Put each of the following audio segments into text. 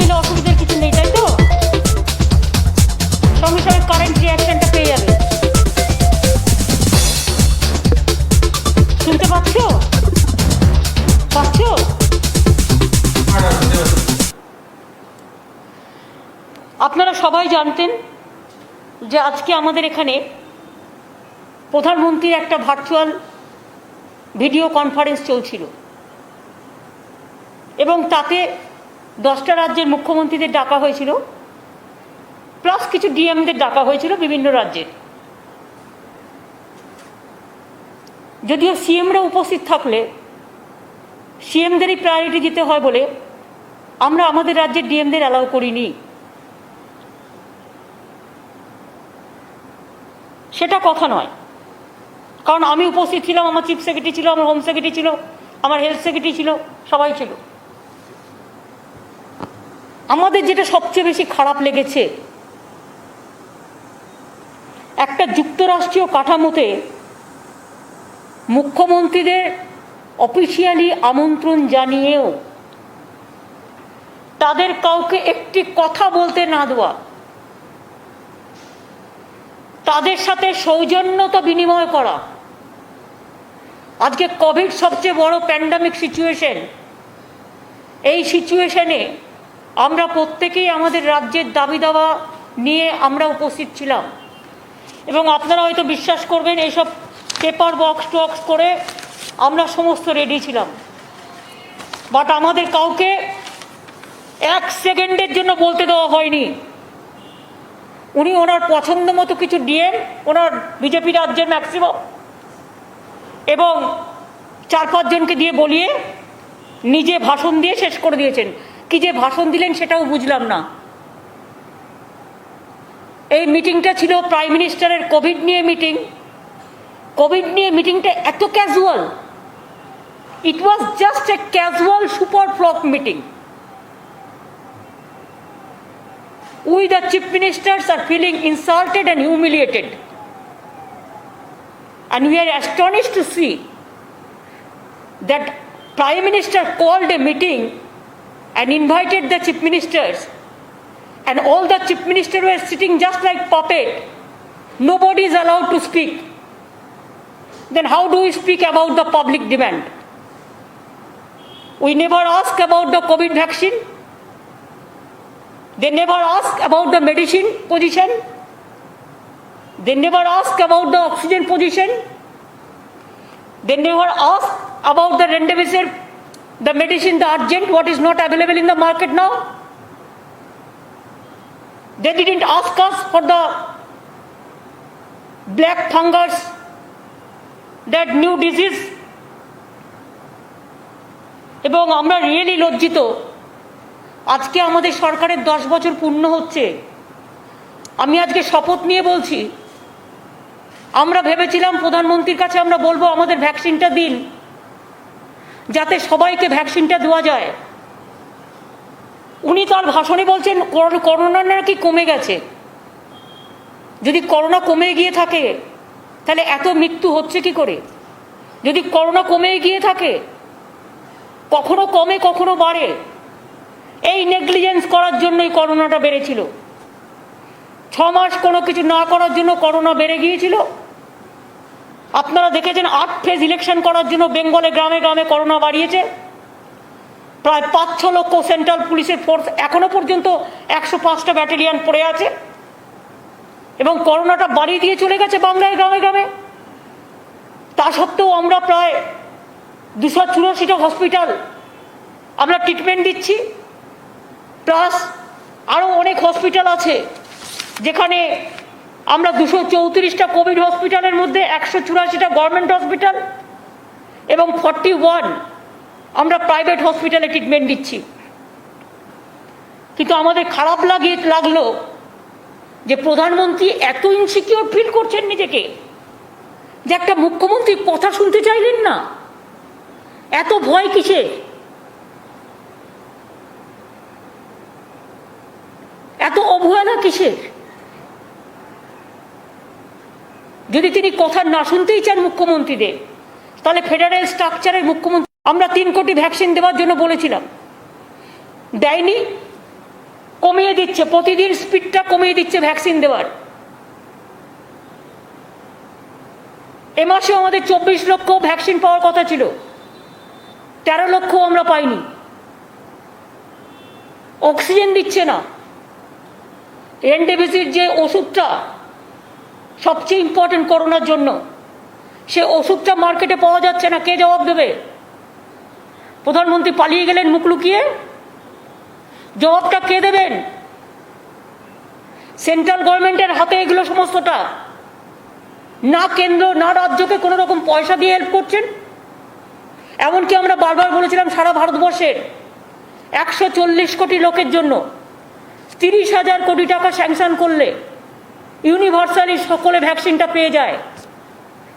নিলে অসুবিধার কিছু নেই, তাই তো? সঙ্গে সঙ্গে কারেন্ট রিয়াকশনটা পেয়ে যাবে। শুনতে পাচ্ছ? আপনারা সবাই জানতেন যে আজকে আমাদের এখানে প্রধানমন্ত্রীর একটা ভার্চুয়াল ভিডিও কনফারেন্স চলছিল এবং তাতে 10টা রাজ্যের মুখ্যমন্ত্রীদের ডাকা হয়েছিল, প্লাস কিছু ডিএমদের ডাকা হয়েছিল বিভিন্ন রাজ্যের। যদিও সিএমরা উপস্থিত থাকলে সিএমদেরই প্রায়োরিটি দিতে হয় বলে আমরা আমাদের রাজ্যের ডিএমদের অ্যালাউ করিনি। সেটা কথা নয়, কারণ আমি উপস্থিত ছিলাম, আমার চিফ সেক্রেটারি ছিল, আমার হোম সেক্রেটারি ছিল, আমার হেলথ সেক্রেটারি ছিল, সবাই ছিল। আমাদের যেটা সবচেয়ে বেশি খারাপ লেগেছে, একটা যুক্তরাষ্ট্রীয় কাঠামোতে মুখ্যমন্ত্রীদের অফিসিয়ালি আমন্ত্রণ জানিয়েও তাদের কাউকে একটি কথা বলতে না দেওয়া, তাদের সাথে সৌজন্যতা বিনিময় করা। আজকে কোভিড সবচেয়ে বড় প্যান্ডামিক সিচুয়েশন, এই সিচুয়েশনে আমরা প্রত্যেকেই আমাদের রাজ্যের দাবি দাওয়া নিয়ে আমরা উপস্থিত ছিলাম এবং আপনারা হয়তো বিশ্বাস করবেন এইসব পেপার বক্স টক্স করে আমরা সমস্ত রেডি ছিলাম। বাট আমাদের কাউকে 1 সেকেন্ডের জন্য বলতে দেওয়া হয়নি। উনি ওনার পছন্দ মতো কিছু ডিএম, ওনার বিজেপি রাজ্যের ম্যাক্সিমাম এবং 4-5 জনকে দিয়ে বলিয়ে নিজে ভাষণ দিয়ে শেষ করে দিয়েছেন। কি যে ভাষণ দিলেন সেটাও বুঝলাম না। এই মিটিংটা ছিল প্রাইম মিনিস্টারের কোভিড নিয়ে মিটিং। কোভিড নিয়ে মিটিংটা এত casual, it was just a casual super ফ্রক meeting. We the chief ministers are feeling insulted and humiliated, and we are astonished to see that Prime Minister called a meeting and invited the chief ministers, and all the chief ministers were sitting just like puppet. Nobody is allowed to speak. Then how do we speak about the public demand? We never ask about the COVID vaccine. They never ask about the medicine position. They never ask about the oxygen position. They never ask about the remdesivir, the medicine, the urgent, what is not available in the market now. They didn't ask us for the black fungus, that new disease. এবং আমরা really লজ্জিত। আজকে আমাদের সরকারের 10 বছর পূর্ণ হচ্ছে। আমি আজকে শপথ নিয়ে বলছি, আমরা ভেবেছিলাম প্রধানমন্ত্রীর কাছে আমরা বলবো আমাদের ভ্যাকসিনটা দিন, যাতে সবাইকে ভ্যাকসিনটা দেওয়া যায়। উনি তার ভাষণে বলছেন করোনা নাকি কমে গেছে। যদি করোনা কমে গিয়ে থাকে তাহলে এত মৃত্যু হচ্ছে কি করে? যদি করোনা কমে গিয়ে থাকে, কখনো কমে কখনো বাড়ে, এই নেগলিজেন্স করার জন্যই করোনাটা বেড়েছিল। 6 মাস কোনো কিছু না করার জন্য করোনা বেড়ে গিয়েছিল। আপনারা দেখেছেন 8 ফেজ ইলেকশন করার জন্য বেঙ্গলে গ্রামে গ্রামে করোনা বাড়িয়েছে। প্রায় 5-6 লক্ষ সেন্ট্রাল পুলিশের ফোর্স এখনো পর্যন্ত 105টা ব্যাটালিয়ন পড়ে আছে এবং করোনাটা বাড়িয়ে দিয়ে চলে গেছে বাংলায় গ্রামে গ্রামে। তা সত্ত্বেও আমরা প্রায় 284টা হসপিটাল আমরা ট্রিটমেন্ট দিচ্ছি, প্লাস আরও অনেক হসপিটাল আছে যেখানে আমরা 234টা কোভিড হসপিটালের মধ্যে 184টা গভর্নমেন্ট হসপিটাল এবং 41 আমরা প্রাইভেট হসপিটালে ট্রিটমেন্ট দিচ্ছি। কিন্তু আমাদের খারাপ লাগলো যে প্রধানমন্ত্রী এত ইনসিকিউর ফিল করছেন নিজেকে যে একটা মুখ্যমন্ত্রী কথা শুনতে চাইলেন না। এত ভয় কিসের? এত অবহেলা কিসের? যদি তিনি কথা না শুনতেই চান মুখ্যমন্ত্রীদের, তাহলে ফেডারেল স্ট্রাকচারের মুখ্যমন্ত্রী আমরা 3 কোটি ভ্যাকসিন দেওয়ার জন্য বলেছিলাম, দেয়নি। কমিয়ে দিচ্ছে, প্রতিদিন স্পিডটা কমিয়ে দিচ্ছে ভ্যাকসিন দেওয়ার। এ মাসে আমাদের 24 লক্ষ ভ্যাকসিন পাওয়ার কথা ছিল, 13 লক্ষ আমরা পাইনি। অক্সিজেন দিচ্ছে না। রেমডেসিভির যে ওষুধটা সবচেয়ে ইম্পর্টেন্ট করোনার জন্য, সে ওষুধটা মার্কেটে পাওয়া যাচ্ছে না। কে জবাব দেবে? প্রধানমন্ত্রী পালিয়ে গেলেন মুখ লুকিয়ে। জবাবটা কে দেবেন? সেন্ট্রাল গভর্নমেন্টের হাতে এগুলো সমস্তটা। না কেন্দ্র না রাজ্যকে কোনো রকম পয়সা দিয়ে হেল্প করছেন। এমনকি আমরা বারবার বলেছিলাম সারা ভারতবর্ষের 140 কোটি লোকের জন্য 30,000 কোটি টাকা স্যাংশন করলে ইউনিভার্সালি সকলে ভ্যাকসিনটা পেয়ে যায়।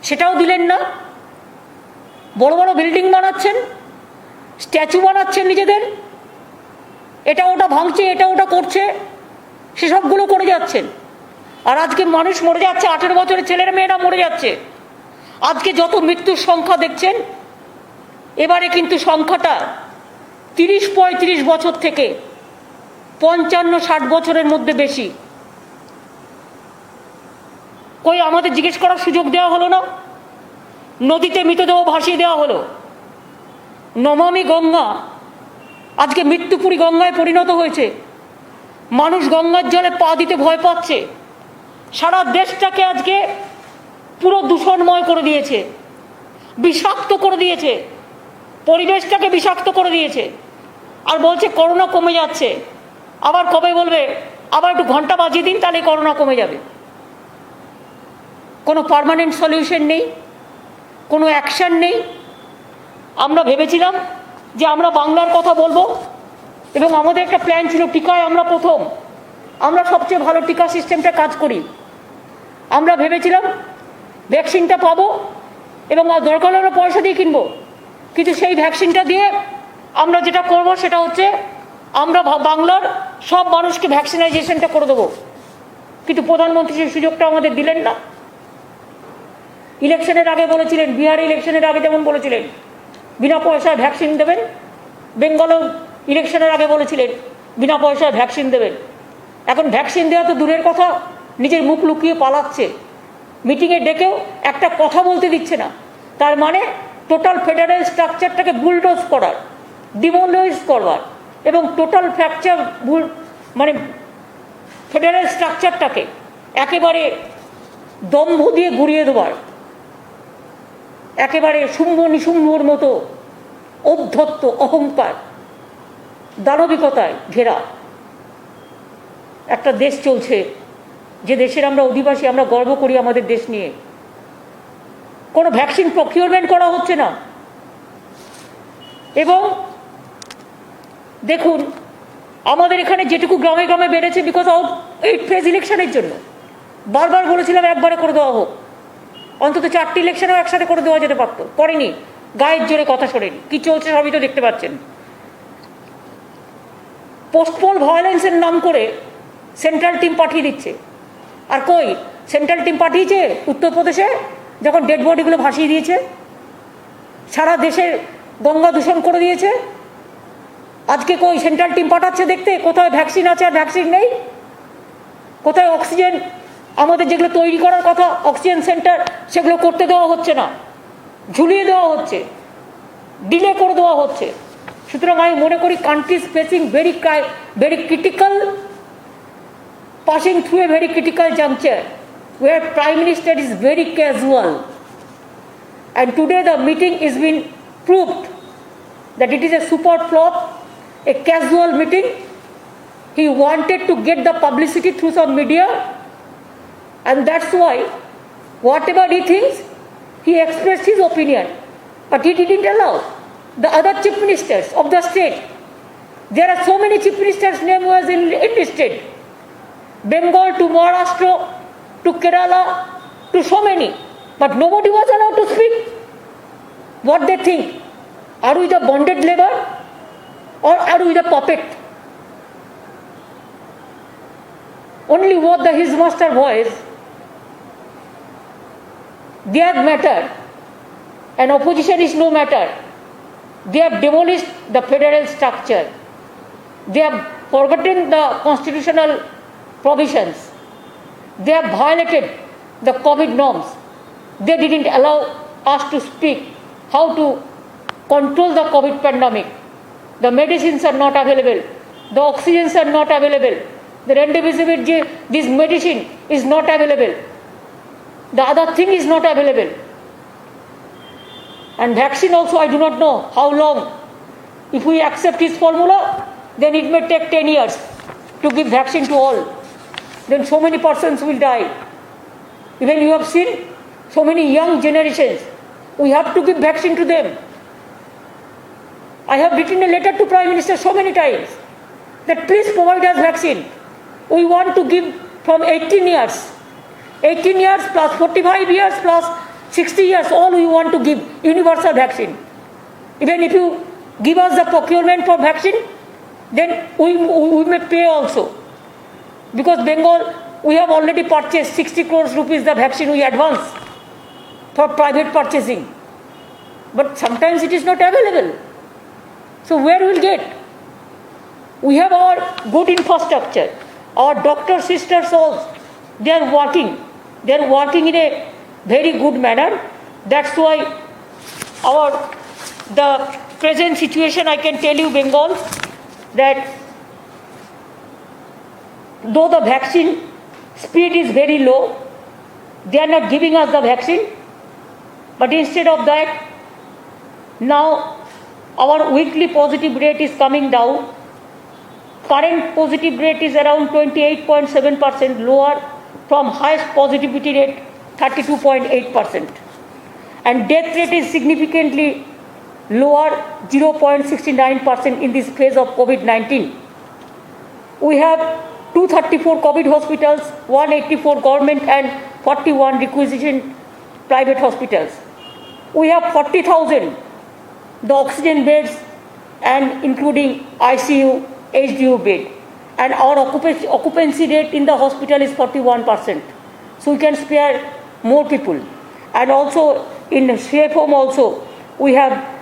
সেটাও দিলেন না। বড় বড় বিল্ডিং বানাচ্ছেন, স্ট্যাচু বানাচ্ছেন নিজেদের, এটা ওটা ভাঙছে, এটা ওটা করছে, সেসবগুলো করে যাচ্ছেন। আর আজকে মানুষ মরে যাচ্ছে, 18 বছরের ছেলেরা মেয়েরা মরে যাচ্ছে। আজকে যত মৃত্যুর সংখ্যা দেখছেন, এবারে কিন্তু সংখ্যাটা 30-35 বছর থেকে 55-60 বছরের মধ্যে বেশি। কই আমাদের জিজ্ঞেস করার সুযোগ দেওয়া হলো না? নদীতে মৃতদেহ ভাসিয়ে দেওয়া হলো। নমামি গঙ্গা আজকে মৃত্যুপুরী গঙ্গায় পরিণত হয়েছে। মানুষ গঙ্গার জলে পা দিতে ভয় পাচ্ছে। সারা দেশটাকে আজকে পুরো দূষণময় করে দিয়েছে, বিষাক্ত করে দিয়েছে, পরিবেশটাকে বিষাক্ত করে দিয়েছে। আর বলছে করোনা কমে যাচ্ছে। আবার কবে বলবে আবার একটু ঘন্টা বাজিয়ে দিন, তাহলে করোনা কমে যাবে। কোনো পার্মানেন্ট সলিউশন নেই, কোনো অ্যাকশন নেই। আমরা ভেবেছিলাম যে আমরা বাংলার কথা বলবো এবং আমাদের একটা প্ল্যান ছিল, টিকায় আমরা প্রথম, আমরা সবচেয়ে ভালো টিকা সিস্টেমটা কাজ করি। আমরা ভেবেছিলাম ভ্যাকসিনটা পাবো এবং দরকার হলে পয়সা দিয়ে কিনবো। কিন্তু সেই ভ্যাকসিনটা দিয়ে আমরা যেটা করব সেটা হচ্ছে আমরা বাংলার সব মানুষকে ভ্যাকসিনাইজেশনটা করে দেবো। কিন্তু প্রধানমন্ত্রী সেই সুযোগটা আমাদের দিলেন না। ইলেকশনের আগে বলেছিলেন, বিহার ইলেকশনের আগে যেমন বলেছিলেন বিনা পয়সায় ভ্যাকসিন দেবেন, বেঙ্গলেও ইলেকশনের আগে বলেছিলেন বিনা পয়সায় ভ্যাকসিন দেবেন। এখন ভ্যাকসিন দেওয়া তো দূরের কথা, নিজের মুখ লুকিয়ে পালাচ্ছে। মিটিংয়ে ডেকেও একটা কথা বলতে দিচ্ছে না। তার মানে টোটাল ফেডারেল স্ট্রাকচারটাকে বুলডোজ করার, ডিমোলাইজ করবার এবং টোটাল ফ্র্যাকচার মানে ফেডারেল স্ট্রাকচারটাকে একেবারে দম্ভ দিয়ে ঘুরিয়ে দেবার, একেবারে শুম্ভ নিশুম্ভর মতো ঔদ্ধত্য, অহংকার, দানবিকতায় ঘেরা একটা দেশ চলছে, যে দেশের আমরা অধিবাসী। আমরা গর্ব করি আমাদের দেশ নিয়ে। কোনো ভ্যাকসিন প্রকিউরমেন্ট করা হচ্ছে না। এবং দেখুন আমাদের এখানে যেটুকু গ্রামে গ্রামে বেড়েছে বিকজ অফ 8 ফেজ ইলেকশনের জন্য। বারবার বলেছিলাম একবারে করে দেওয়া হোক, অন্তত 4টি ইলেকশনও একসাথে করে দেওয়া যেতে পারতো, করেনি। গায়ের জোরে কথা শোনেনি। কি চলছে সবই তো দেখতে পাচ্ছেন। পোস্টপোল ভায়োলেন্সের নাম করে সেন্ট্রাল টিম পাঠিয়ে দিচ্ছে। আর কই সেন্ট্রাল টিম পাঠিয়েছে উত্তরপ্রদেশে, যখন ডেড বডিগুলো ভাসিয়ে দিয়েছে, সারা দেশের গঙ্গা দূষণ করে দিয়েছে। আজকে কই সেন্ট্রাল টিম পাঠাচ্ছে দেখতে কোথায় ভ্যাকসিন আছে আর ভ্যাকসিন নেই, কোথায় অক্সিজেন আমাদের যেগুলো তৈরি করার কথা অক্সিজেন সেন্টার, সেগুলো করতে দেওয়া হচ্ছে না, ঝুলিয়ে দেওয়া হচ্ছে, ডিলে করে দেওয়া হচ্ছে। সুতরাং আমি মনে করি countries facing very critical, passing through a very critical juncture where Prime Minister is very casual. And today the meeting is been proved that it is a super flop, a casual meeting. He wanted to get the publicity through some media, and that's why whatever he thinks, he expressed his opinion, but he didn't allow the other chief ministers of the state. There are so many chief ministers' name was enlisted, Bengal to Maharashtra to Kerala to so many, but nobody was allowed to speak what they think. Are we the bonded labor or are we the puppet? Only what his master voice, their matter, and opposition is no matter. They have demolished the federal structure. They have forgotten the constitutional provisions. They have violated the COVID norms. They didn't allow us to speak how to control the COVID pandemic. The medicines are not available. The oxygens are not available. The remdesivir, this medicine is not available. The other thing is not available. And vaccine also, I do not know how long. If we accept his formula, then it may take 10 years to give vaccine to all. Then so many persons will die. Even you have seen so many young generations. We have to give vaccine to them. I have written a letter to Prime Minister so many times that please provide us vaccine. We want to give from 18 years. 18 years plus 45 years plus 60 years, all we want to give universal vaccine. Even if you give us the procurement for vaccine, then we may pay also. Because Bengal, we have already purchased 60 crores rupees the vaccine we advance for private purchasing. But sometimes it is not available. So where will get? We have our good infrastructure. Our doctor sisters also, they are working. They are working in a very good manner. That's why the present situation, I can tell you, Bengal, that though the vaccine speed is very low, they are not giving us the vaccine. But instead of that, now our weekly positive rate is coming down. Current positive rate is around 28.7%, lower from highest positivity rate 32.8%. And death rate is significantly lower, 0.69% in this phase of COVID-19. We have 234 COVID hospitals, 184 government and 41 requisition private hospitals. We have 40,000 the oxygen beds and including ICU, HDU bed. And our occupancy rate in the hospital is 41%. So we can spare more people. And also in safe home also, we have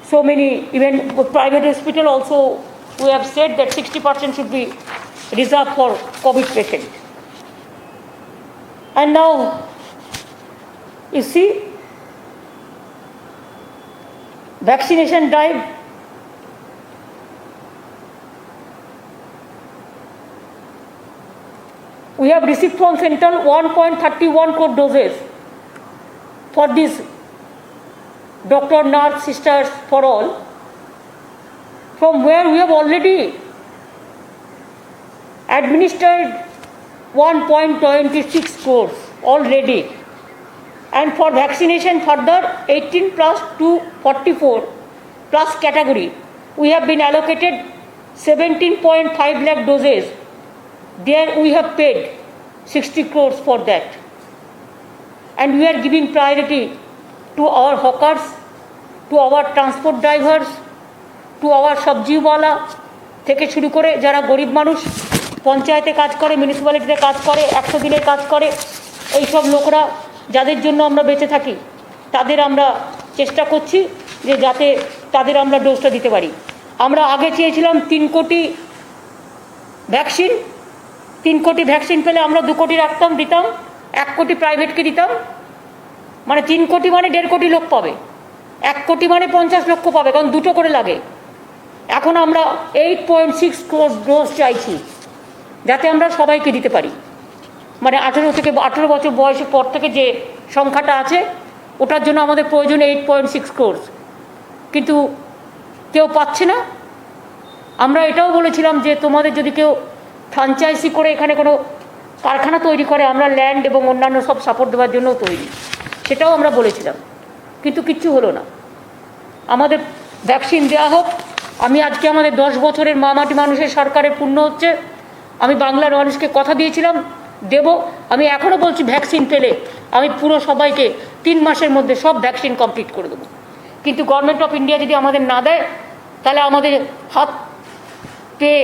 so many, even private hospital also, we have said that 60% should be reserved for COVID patient. And now, you see, vaccination drive, we have received from Central 1.31 crore doses for this doctor, nurse, sisters, for all, from where we have already administered 1.26 crores already. And for vaccination further 18 plus to 44 plus category, we have been allocated 17.5 lakh doses. There we have paid 60 crores for that. And we are giving priority to our hawkers, to our transport drivers, to our সবজিওয়ালা থেকে শুরু করে যারা গরিব মানুষ পঞ্চায়েতে কাজ করে, মিউনিসিপ্যালিটিতে কাজ করে, 100 দিনের কাজ করে, এই সব লোকরা যাদের জন্য আমরা বেঁচে থাকি, তাদের আমরা চেষ্টা করছি যে যাতে তাদের আমরা ডোজটা দিতে পারি। আমরা আগে চেয়েছিলাম 3 কোটি ভ্যাকসিন, 3 কোটি ভ্যাকসিন পেলে আমরা 2 কোটি রাখতাম, দিতাম, 1 কোটি প্রাইভেটকে দিতাম, মানে 3 কোটি মানে 1.5 কোটি লোক পাবে, 1 কোটি মানে 50 লক্ষ পাবে, কারণ 2টো করে লাগে। এখন আমরা 8.6 ক্রোর ডোজ চাইছি যাতে আমরা সবাইকে দিতে পারি। মানে 18 বছর বয়সের পর থেকে যে সংখ্যাটা আছে ওটার জন্য আমাদের প্রয়োজন 8.6 ক্রোর, কিন্তু কেউ পাচ্ছে না। আমরা এটাও বলেছিলাম যে তোমাদের যদি কেউ ফ্র্যাঞ্চাইজি করে এখানে কোনো কারখানা তৈরি করে, আমরা ল্যান্ড এবং অন্যান্য সব সাপোর্ট দেওয়ার জন্য তৈরি, সেটাও আমরা বলেছিলাম, কিন্তু কিচ্ছু হলো না। আমাদের ভ্যাকসিন দেওয়া হোক। আমি আজকে আমাদের 10 বছরের মামাটি মানুষের সরকারের পূর্ণ হচ্ছে। আমি বাংলার মানুষকে কথা দিয়েছিলাম দেব, আমি এখনও বলছি ভ্যাকসিন পেলে আমি পুরো সবাইকে 3 মাসের মধ্যে সব ভ্যাকসিন কমপ্লিট করে দেবো। কিন্তু গভর্নমেন্ট অফ ইন্ডিয়া যদি আমাদের না দেয়, তাহলে আমাদের হাত পেয়ে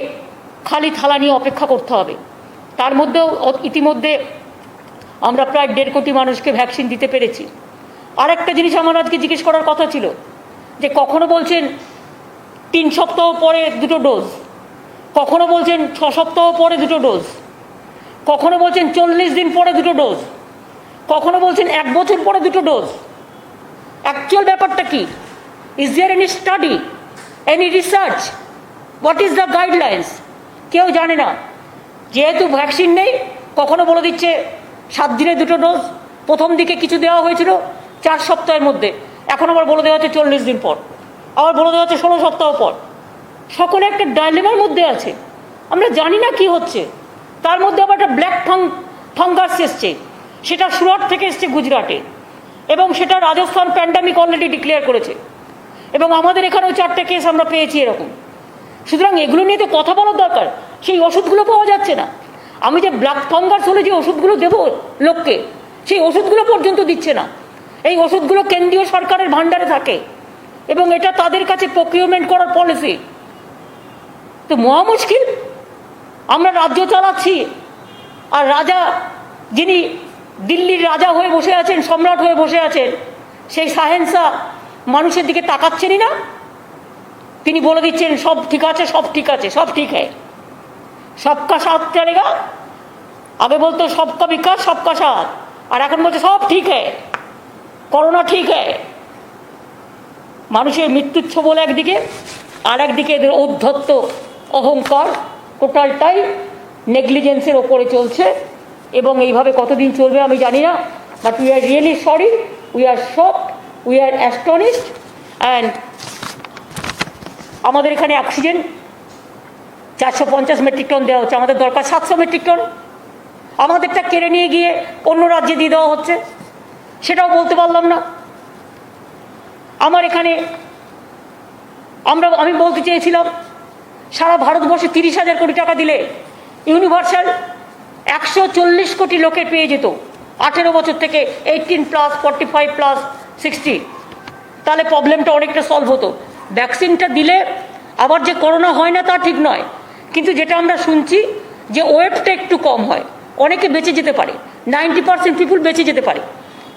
খালি থালা নিয়ে অপেক্ষা করতে হবে। তার মধ্যেও ইতিমধ্যে আমরা প্রায় 1.5 কোটি মানুষকে ভ্যাকসিন দিতে পেরেছি। আরেকটা জিনিস আমার আজকে জিজ্ঞেস করার কথা ছিল যে কখনো বলছেন 3 সপ্তাহ পরে 2টো ডোজ, কখনো বলছেন 6 সপ্তাহ পরে 2টো ডোজ, কখনো বলছেন 40 দিন পরে 2টো ডোজ, কখনো বলছেন 1 বছর পরে 2টো ডোজ। অ্যাকচুয়াল ব্যাপারটা কি? Is there any study, any research? What is the guidelines? কেউ জানে না। যেহেতু ভ্যাকসিন নেই, কখনো বলে দিচ্ছে 7 দিনে 2টো ডোজ, প্রথম দিকে কিছু দেওয়া হয়েছিল 4 সপ্তাহের মধ্যে, এখন আবার বলে দেওয়া হচ্ছে 40 দিন পর, আবার বলে দেওয়া হচ্ছে 16 সপ্তাহ পর। সকলে একটা ডাইলেমার মধ্যে আছে, আমরা জানি না কি হচ্ছে। তার মধ্যে আবার একটা ব্ল্যাক ফাঙ্গাস এসছে, সেটা সুরাট থেকে এসছে গুজরাটে, এবং সেটা রাজস্থান প্যান্ডামিক অলরেডি ডিক্লেয়ার করেছে, এবং আমাদের এখানেও 4টে কেস আমরা পেয়েছি এরকম। সুতরাং এগুলো নিয়ে তো কথা বলার দরকার। সেই ওষুধগুলো পাওয়া যাচ্ছে না। আমি যে ব্ল্যাক ফাঙ্গাস হলে যে ওষুধগুলো দেবো লোককে, সেই ওষুধগুলো পর্যন্ত দিচ্ছে না। এই ওষুধগুলো কেন্দ্রীয় সরকারের ভাণ্ডারে থাকে এবং এটা তাদের কাছে প্রকিউরমেন্ট করার পলিসি। তো মহা মুশকিল। আমরা রাজ্য চালাচ্ছি, আর রাজা, যিনি দিল্লির রাজা হয়ে বসে আছেন, সম্রাট হয়ে বসে আছেন, সেই শাহেনশাহ মানুষের দিকে তাকাচ্ছেনই না। তিনি বলে দিচ্ছেন সব ঠিক আছে, সব ঠিক আছে, সব ঠিক হ্যায়, সবকা সাথ চলেগা। আগে বলতো সবকা বিকাশ সবকা সাথ, আর এখন বলছে সব ঠিক হ্যায়, করোনা ঠিক হ্যায়। মানুষের মৃত্যুচ্ছ বলে একদিকে, আর একদিকে এদের ঔদ্ধত্য, অহংকার, টোটালটাই নেগলিজেন্সের ওপরে চলছে। এবং এইভাবে কতদিন চলবে আমি জানি না, but we are really sorry, we are shocked, we are astonished. And আমাদের এখানে অক্সিজেন 450 মেট্রিক টন দেওয়া হচ্ছে, আমাদের দরকার 700 মেট্রিক টন। আমাদেরটা কেড়ে নিয়ে গিয়ে অন্য রাজ্যে দিয়ে দেওয়া হচ্ছে, সেটাও বলতে পারলাম না। আমার এখানে আমি বলতে চেয়েছিলাম, সারা ভারতবর্ষে 30,000 কোটি টাকা দিলে ইউনিভার্সাল 140 কোটি লোকের পেয়ে যেত, 18 বছর থেকে 18+, 45+, 60। তাহলে প্রবলেমটা অনেকটা সলভ হতো। ভ্যাকসিনটা দিলে আবার যে করোনা হয় না তা ঠিক নয়, কিন্তু যেটা আমরা শুনছি যে ওয়েটটা একটু কম হয়, অনেকে বেঁচে যেতে পারে, 90% পিপুল বেঁচে যেতে পারে।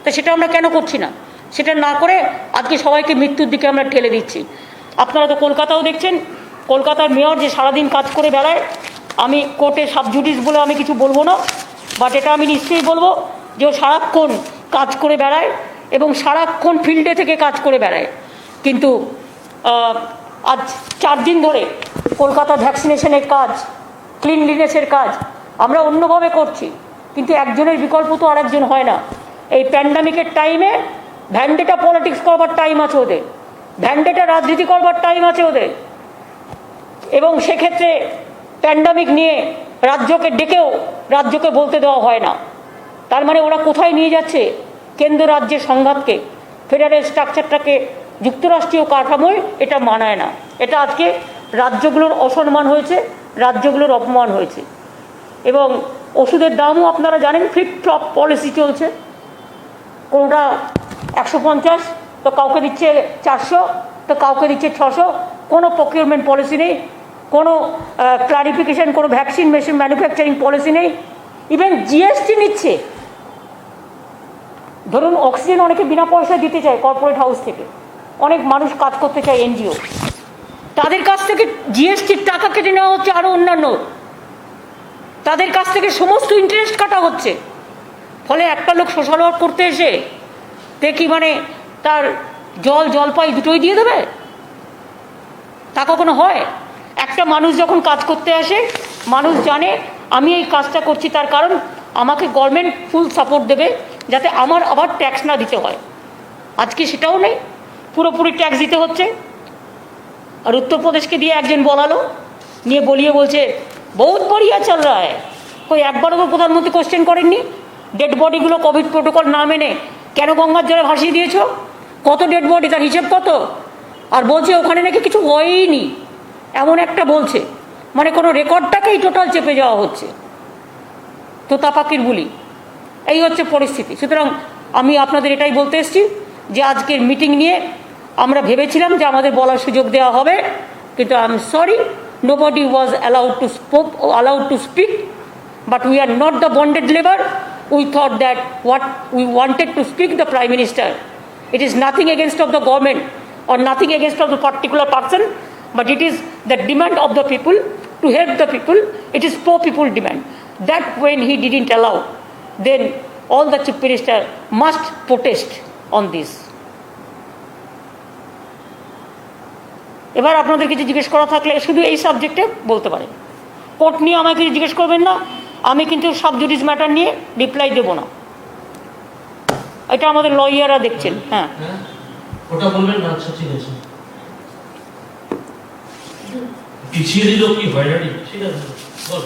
তা সেটা আমরা কেন করছি না? সেটা না করে আজকে সবাইকে মৃত্যুর দিকে আমরা ঠেলে দিচ্ছি। আপনারা তো কলকাতাও দেখছেন, কলকাতার মেয়র যে সারাদিন কাজ করে বেড়ায়। আমি কোর্টে সাবজুডিস বলে আমি কিছু বলবো না, বাট এটা আমি নিশ্চয়ই বলবো যে ও সারাক্ষণ কাজ করে বেড়ায় এবং সারাক্ষণ ফিল্ডে থেকে কাজ করে বেড়ায়। কিন্তু আজ 4 দিন ধরে কলকাতা ভ্যাকসিনেশনের কাজ, ক্লিনলিনেসের কাজ আমরা অন্যভাবে করছি, কিন্তু একজনের বিকল্প তো আরেকজন হয় না। এই প্যান্ডামিকের টাইমে ভ্যান্ডেটা পলিটিক্স করবার টাইম আছে ওদের, ভ্যান্ডেটা রাজনীতি করবার টাইম আছে ওদের। এবং সেক্ষেত্রে প্যান্ডামিক নিয়ে রাজ্যকে ডেকেও রাজ্যকে বলতে দেওয়া হয় না। তার মানে ওরা কোথায় নিয়ে যাচ্ছে? কেন্দ্র রাজ্যের সংঘাতকে, ফেডারেল স্ট্রাকচারটাকে, যুক্তরাষ্ট্রীয় কাঠামোয় এটা মানায় না। এটা আজকে রাজ্যগুলোর অসম্মান হয়েছে, রাজ্যগুলোর অপমান হয়েছে। এবং ওষুধের দামও আপনারা জানেন, ফ্লিপ ফ্লপ পলিসি চলছে। কোনোটা 150 তো কাউকে দিচ্ছে 400, তো কাউকে দিচ্ছে 600। কোনো প্রকিউরমেন্ট পলিসি নেই, কোনো ক্লারিফিকেশন, কোনো ভ্যাকসিন মেশিন ম্যানুফ্যাকচারিং পলিসি নেই। ইভেন জিএসটি নিচ্ছে। ধরুন অক্সিজেন অনেকে বিনা পয়সায় দিতে চায় কর্পোরেট হাউস থেকে, অনেক মানুষ কাজ করতে চায় এনজিও, তাদের কাছ থেকে জিএসটির টাকা কেটে নেওয়া হচ্ছে, আরও অন্যান্য তাদের কাছ থেকে সমস্ত ইন্টারেস্ট কাটা হচ্ছে। ফলে একটা লোক সোশ্যাল ওয়ার্ক করতে এসে দেখি মানে তার জলপাই দুটোই দিয়ে দেবে, তা কখনো হয়? একটা মানুষ যখন কাজ করতে আসে, মানুষ জানে আমি এই কাজটা করছি তার কারণ আমাকে গভর্নমেন্ট ফুল সাপোর্ট দেবে, যাতে আমার আবার ট্যাক্স না দিতে হয়। আজকে সেটাও নেই, পুরোপুরি ট্যাক্স দিতে হচ্ছে। আর উত্তরপ্রদেশকে দিয়ে একজন বলালো, নিয়ে বলিয়ে বলছে বহুত বড়িয়া চল রা হ্যায়। কই একবারও তো প্রধানমন্ত্রী কোশ্চেন করেননি? ডেড বডিগুলো কোভিড প্রোটোকল না মেনে কেন গঙ্গার জলে ভাসিয়ে দিয়েছ? কত ডেড বডি, তার হিসেব কত? আর বলছে ওখানে নাকি কিছু হয়ইনি, এমন একটা বলছে। মানে কোনো রেকর্ডটাকেই টোটাল চেপে যাওয়া হচ্ছে, তোতা পাখির বুলি। এই হচ্ছে পরিস্থিতি। সুতরাং আমি আপনাদের এটাই বলতে এসেছি যে আজকের মিটিং নিয়ে আমরা ভেবেছিলাম যে আমাদের বলার সুযোগ দেওয়া হবে, কিন্তু I am sorry, nobody was allowed to speak, but we are not the bonded labor. We thought that what we wanted to speak the Prime Minister. It is nothing against of the government or nothing against of the particular person, but it is the demand of the people to help the people. It is poor people demand. That when he didn't allow, then all the chief minister must protest on this. এবার আপনাদের কিছু জিজ্ঞেস করা থাকলে শুধু এই সাবজেক্টে বলতে পারেন। কোর্ট নিয়ে আমাকে কিছু জিজ্ঞেস করবেন না, আমি কিন্তু সাব জুডিস ম্যাটার নিয়ে রিপ্লাই দেব না। এটা আমাদের লয়াররা দেখছেন। হ্যাঁ, ওটা বলবেন না। আচ্ছা ঠিক আছে, পিছিয়ে দিল কি হয়রানি? ঠিক আছে, বল।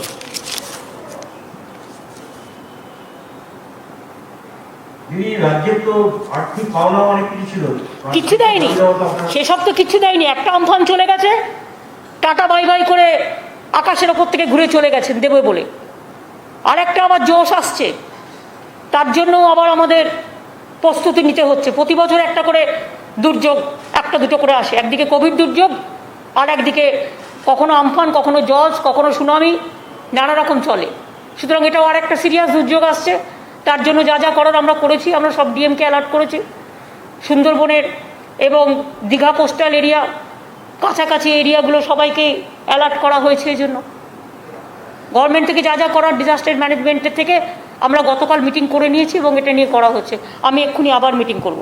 দিদি, রাজ্যের তো আর্থিক পাওনা অনেক কিছু ছিল, কিচ্ছু দেয়নি, সেসব তো কিচ্ছু দেয়নি। একটা আমফান চলে গেছে, টাটা বাই বাই করে আকাশের ওপর থেকে ঘুরে চলে গেছেন দেবে বলে। আরেকটা আবার জোশ আসছে, তার জন্য আবার আমাদের প্রস্তুতি নিতে হচ্ছে। প্রতি বছর একটা করে দুর্যোগ, একটা দুটো করে আসে। একদিকে কোভিড দুর্যোগ, আর একদিকে কখনো আমফান, কখনো জজ, কখনো সুনামি, নানা রকম চলে। সুতরাং এটাও আর একটা সিরিয়াস দুর্যোগ আসছে। তার জন্য যা যা করার আমরা করেছি, আমরা সব ডিএমকে অ্যালার্ট করেছি। সুন্দরবনের এবং দীঘা কোস্টাল এরিয়া, কাছাকাছি এরিয়াগুলো সবাইকে অ্যালার্ট করা হয়েছে। এই জন্য গভর্নমেন্ট থেকে যা যা করার ডিজাস্টার ম্যানেজমেন্টের থেকে আমরা গতকাল মিটিং করে নিয়েছি এবং এটা নিয়ে করা হচ্ছে। আমি এক্ষুনি আবার মিটিং করব।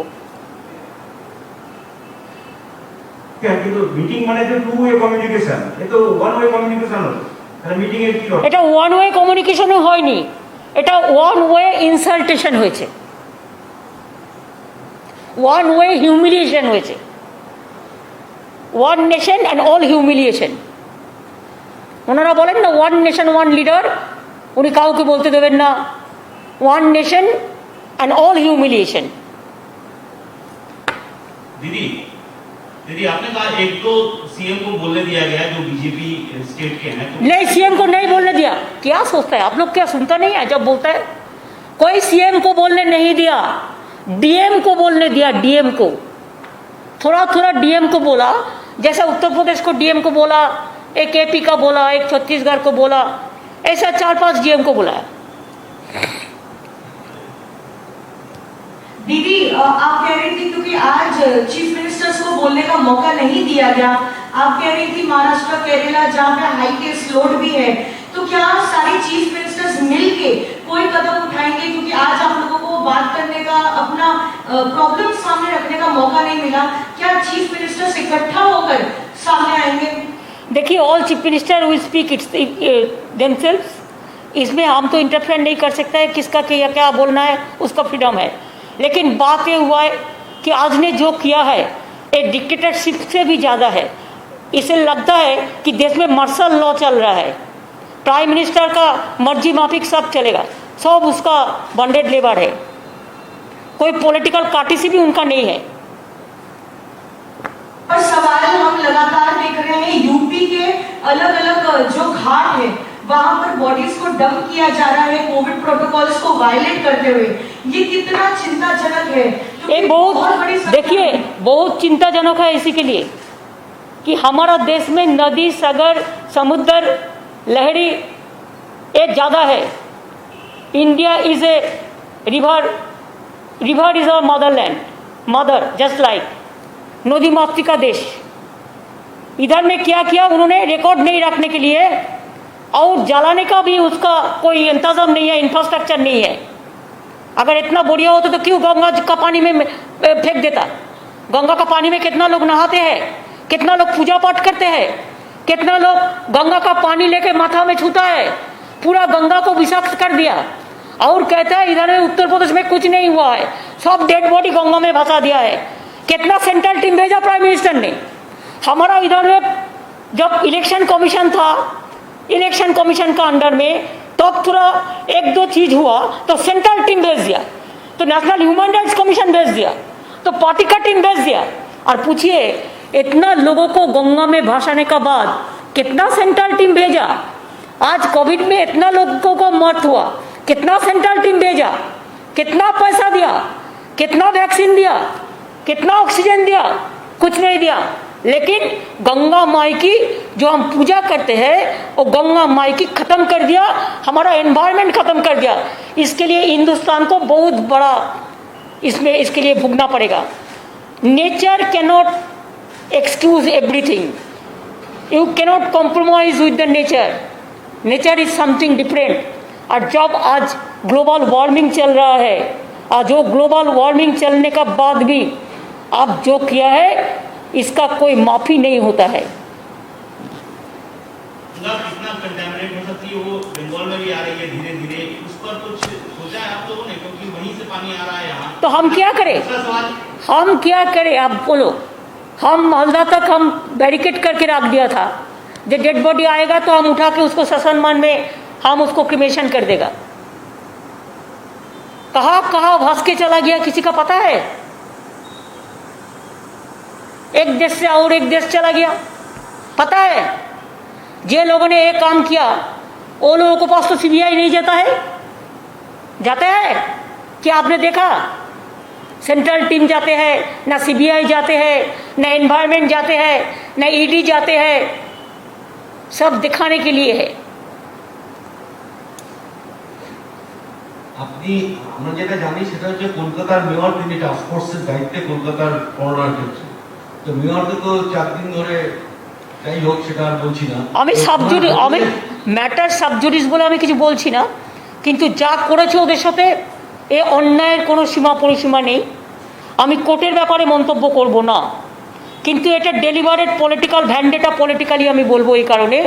কিন্তু মিটিং মানে তো টু ওয়ে কমিউনিকেশন, এ তো ওয়ান ওয়ে কমিউনিকেশন হলো। তাহলে মিটিং এর কি হলো? এটা ওয়ান ওয়ে কমিউনিকেশনও হয়নি, এটা ওয়ান ওয়ে ইনসাল্টেশন হয়েছে, ওয়ান ওয়ে হিউমিলিয়েশন হয়েছে। One nation and all humiliation. ওনারা বলেন না ওয়ান নেশন ওয়ান লিডার, উনি কাউকে বলতে দেবেন না ওয়ান নেশন অ্যান্ড অল হিউमिलिएशन। दीदी दीदी आपने कहा एक तो सीएम को बोलने दिया गया जो बीजेपी स्टेट के हैं, तो नहीं, सीएम को नहीं बोलने दिया। क्या सोचता है आप लोग, क्या सुनता नहीं है जब बोलता है? कोई सीएम को बोलने नहीं दिया, डीएम को बोलने दिया। डीएम को थोड़ा थोड़ा डीएम को बोला, जैसा उत्तर प्रदेश को डीएम को बोला, एक एपी का बोला, एक छत्तीसगढ़ को बोला, ऐसा 4-5 डीएम को बोला। दीदी आप कह रही थी क्योंकि आज चीफ मिनिस्टर्स को बोलने का मौका नहीं दिया गया, आप कह रही थी महाराष्ट्र केरला जहाँ पे हाई केस लोड भी है, तो क्या सारे चीफ मिनिस्टर्स मिलके कोई कदम उठाएंगे? क्योंकि आज आप लोगों को बात करने का, अपना प्रॉब्लम सामने रखने का मौका नहीं मिला, क्या चीफ मिनिस्टर्स इकट्ठा होकर सामने आएंगे? देखिए, all chief minister will speak it's themselves. इसमें हम तो इंटरफेयर नहीं कर सकते हैं, किसका क्या बोलना है उसका फ्रीडम है। लेकिन बात ये हुआ है कि आज ने जो किया है एक डिक्टेटरशिप से भी ज़्यादा है। इसे लगता है कि देश में मार्शल लॉ चल रहा है, प्राइम मिनिस्टर का मर्जी माफिक सब चलेगा, सब उसका बॉन्डेड लेबर है, कोई पॉलिटिकल पार्टी भी उनका नहीं है। और सवाल हम लगातार देख रहे हैं, यूपी के अलग अलग जो घाट है वहां पर बॉडीज को डंप किया जा रहा है कोविड प्रोटोकॉल्स को वायलेट करते हुए। ये कितना चिंताजनक है? ये बहुत, देखिए, बहुत चिंताजनक है इसी के लिए कि हमारा देश में नदी, सागर, समुद्र, लहरी ये ज़्यादा है। India is a river, river is our Motherland, mother just like नदी मातृ का देश। इधर में क्या किया उन्होंने, रिकॉर्ड नहीं रखने के लिए, और जलाने का भी उसका कोई इंतजाम नहीं है, इंफ्रास्ट्रक्चर नहीं है। अगर इतना बढ़िया होता तो क्यों गंगा का पानी में फेंक देता? गंगा का पानी में कितना लोग नहाते हैं, कितना लोग पूजा पाठ करते हैं, कितना लोग गंगा का पानी लेके माथा में छूता है। पूरा गंगा को विषाक्त कर दिया और कहता है इधर में उत्तर प्रदेश में कुछ नहीं हुआ है, सब डेड बॉडी गंगा में भसा दिया है। कितना सेंट्रल टीम भेजा प्राइम मिनिस्टर ने? हमारा इधर में जब इलेक्शन कमीशन था, इलेक्शन कमीशन का अंडर में तब थोड़ा एक दो चीज हुआ तो सेंट्रल टीम भेज दिया, तो नेशनल ह्यूमन राइट्स कमीशन भेज दिया, तो पार्टी का टीम भेज दिया। और पूछिए, इतना लोगों को गंगा में भासाने का बाद कितना सेंट्रल टीम भेजा? आज कोविड में इतना लोगों को मौत हुआ, कितना सेंट्रल टीम भेजा, कितना पैसा दिया, कितना वैक्सीन दिया, कितना ऑक्सीजन दिया? कुछ नहीं दिया। लेकिन गंगा माई की जो हम पूजा करते हैं वो गंगा माई की खत्म कर दिया, हमारा एनवायरनमेंट खत्म कर दिया। इसके लिए हिंदुस्तान को बहुत बड़ा इसमें इसके लिए भुगतना पड़ेगा। Nature can not excuse everything. You cannot compromise with the nature, nature is something different. और जब आज ग्लोबल वार्मिंग चल रहा है और जो ग्लोबल वार्मिंग चलने का बाद भी आप जो किया है इसका कोई माफ़ी नहीं होता है। गंगा कितना कंटेमिनेट हो सकती है, वो बंगाल में भी आ रही है धीरे धीरे, उस पर कुछ सोचा है आप लोगों ने, क्योंकि वहीं से पानी आ रहा है यहाँ। तो हम क्या करें, दूसरा सवाल, हम क्या करें आप बोलो। हम मालदा तक हम बैरिकेड करके रख दिया था, जब डेड बॉडी आएगा तो हम उठा के उसको ससनमान में हम उसको क्रिमेशन कर देगा। कहाँ कहाँ भस के चला गया किसी का पता है? एक देश से और एक देश चला गया, पता है? जे लोगों ने ये काम किया वो लोगों के पास तो सीबीआई नहीं जाता है, जाता है क्या? आपने देखा सेंट्रल टीम जाते हैं, ना सीबीआई जाते हैं, ना एनवायरमेंट जाते हैं, ना ईडी जाते हैं, सब दिखाने के लिए है। আপনি আমরা যেটা জানি সেটা হচ্ছে কলকাতার মেয়র তিনি টাস্ক ফোর্সের দায়িত্বে কলকাতার করোনার ক্ষেত্রে, তো মেয়রকে তো 4 দিন ধরে, যাই হোক সেটা আর বলছি না। আমি সাবজুরি, আমি ম্যাটার সাবজুরিস বলে আমি কিছু বলছি না, কিন্তু যা করেছে ওদের সাথে এ অন্যায়ের কোনো সীমা পরিসীমা নেই। আমি কোর্টের ব্যাপারে মন্তব্য করব না, কিন্তু এটা ডেলিভারেড পলিটিক্যাল ভ্যান্ডেটা, পলিটিক্যালি আমি বলবো এই কারণে,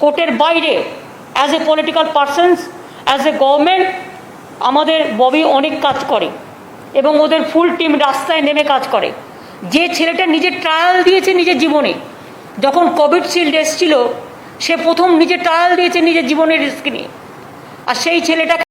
কোর্টের বাইরে as a political persons, as a government আমাদের ববি অনেক কাজ করে এবং ওদের ফুল টিম রাস্তায় নেমে কাজ করে। যে ছেলেটা নিজের ট্রায়াল দিয়েছে নিজের জীবনে, যখন কোভিডশিল্ড এসেছিল সে প্রথম নিজে ট্রায়াল দিয়েছে নিজের জীবনের রিস্ক নিয়ে, আর সেই ছেলেটা